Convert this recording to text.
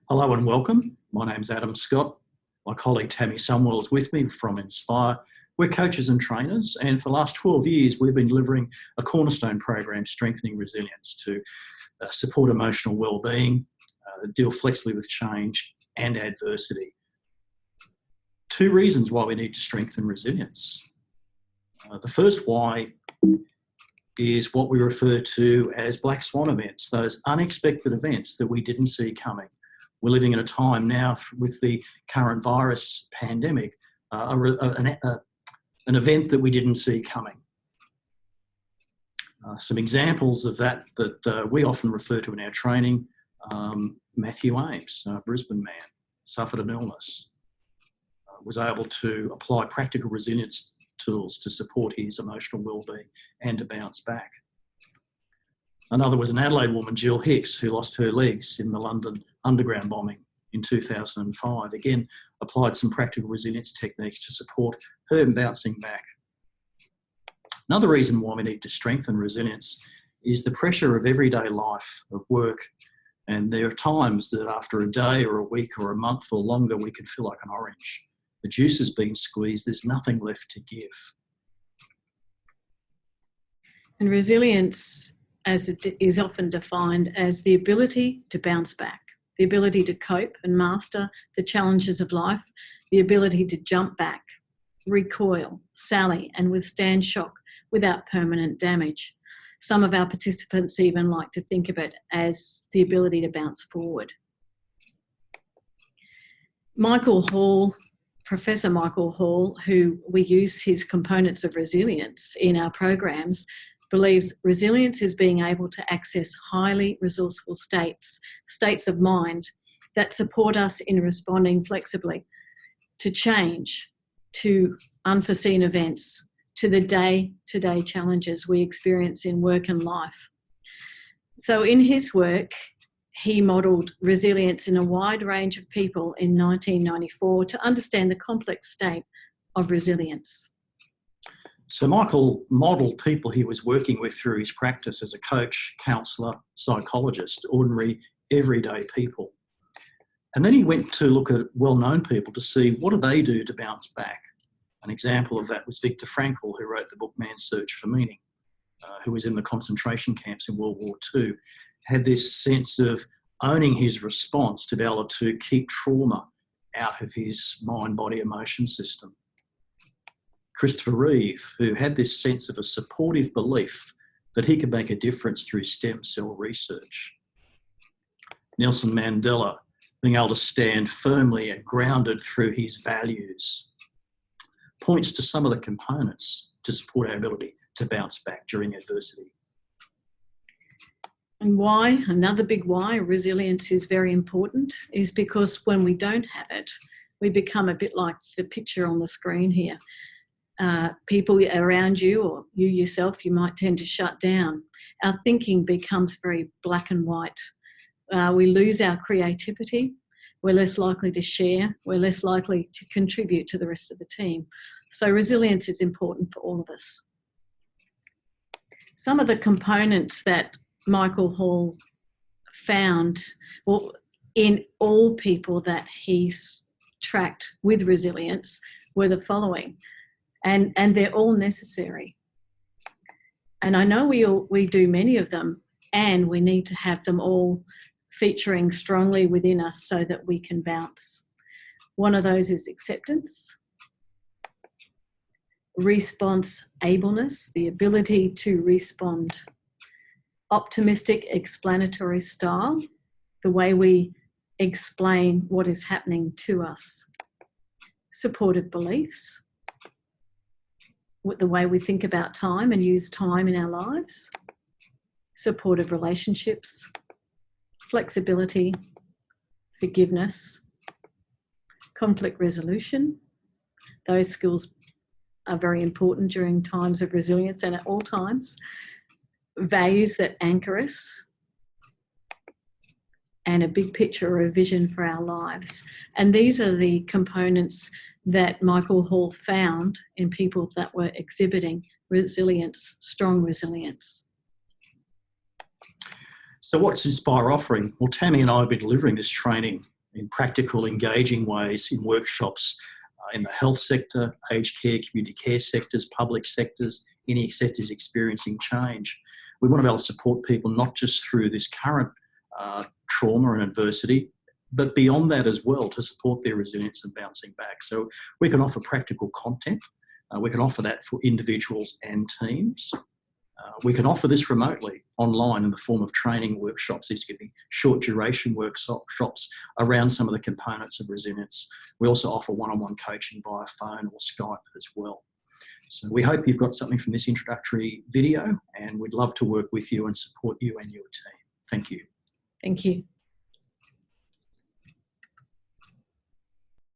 Hello and welcome. My name's Adam Scott. My colleague Tammy Sunwell is with me from Inspire. We're coaches and trainers, and for the last 12 years, we've been delivering a cornerstone program strengthening resilience to support emotional well-being, deal flexibly with change and adversity. Two reasons why we need to strengthen resilience. The first why is what we refer to as black swan events, those unexpected events that we didn't see coming. We're living in a time now with the current virus pandemic, an event that we didn't see coming. Some examples of that we often refer to in our training, Matthew Ames, a Brisbane man, suffered an illness, was able to apply practical resilience tools to support his emotional well-being and to bounce back. Another was an Adelaide woman, Jill Hicks, who lost her legs in the London Underground bombing in 2005. Again, applied some practical resilience techniques to support her bouncing back. Another reason why we need to strengthen resilience is the pressure of everyday life, of work. And there are times that after a day or a week or a month or longer, we can feel like an orange. The juice has been squeezed, there's nothing left to give. And resilience, as it is often defined, as the ability to bounce back, the ability to cope and master the challenges of life, the ability to jump back, recoil, sally and withstand shock without permanent damage. Some of our participants even like to think of it as the ability to bounce forward. Professor Michael Hall, who we use his components of resilience in our programs, believes resilience is being able to access highly resourceful states of mind that support us in responding flexibly to change, to unforeseen events, to the day-to-day challenges we experience in work and life. So in his work, he modelled resilience in a wide range of people in 1994 to understand the complex state of resilience. So Michael modelled people he was working with through his practice as a coach, counsellor, psychologist, ordinary, everyday people. And then he went to look at well-known people to see what do they do to bounce back. An example of that was Viktor Frankl, who wrote the book Man's Search for Meaning, who was in the concentration camps in World War II, had this sense of owning his response to be able to keep trauma out of his mind, body, emotion system. Christopher Reeve, who had this sense of a supportive belief that he could make a difference through stem cell research. Nelson Mandela, being able to stand firmly and grounded through his values, points to some of the components to support our ability to bounce back during adversity. And why, another big why resilience is very important, is because when we don't have it, we become a bit like the picture on the screen here. People around you or you yourself, you might tend to shut down. Our thinking becomes very black and white. We lose our creativity. We're less likely to share. We're less likely to contribute to the rest of the team. So resilience is important for all of us. Some of the components that Michael Hall found, well, in all people that he's tracked with resilience, were the following, and they're all necessary. And I know we do many of them, and we need to have them all featuring strongly within us so that we can bounce. One of those is acceptance, response ableness, the ability to respond, optimistic explanatory style, the way we explain what is happening to us, supportive beliefs, the way we think about time and use time in our lives, supportive relationships, flexibility, forgiveness, conflict resolution. Those skills are very important during times of resilience and at all times. Values that anchor us, and a big picture or a vision for our lives. And these are the components that Michael Hall found in people that were exhibiting resilience, strong resilience. So what's Inspire offering? Well, Tammy and I have been delivering this training in practical, engaging ways in workshops in the health sector, aged care, community care sectors, public sectors, any sectors experiencing change. We want to be able to support people not just through this current trauma and adversity, but beyond that as well, to support their resilience and bouncing back. So we can offer practical content. We can offer that for individuals and teams. We can offer this remotely, online, in the form of training workshops. These could be short duration workshops around some of the components of resilience. We also offer one-on-one coaching via phone or Skype as well. So we hope you've got something from this introductory video, and we'd love to work with you and support you and your team. Thank you. Thank you.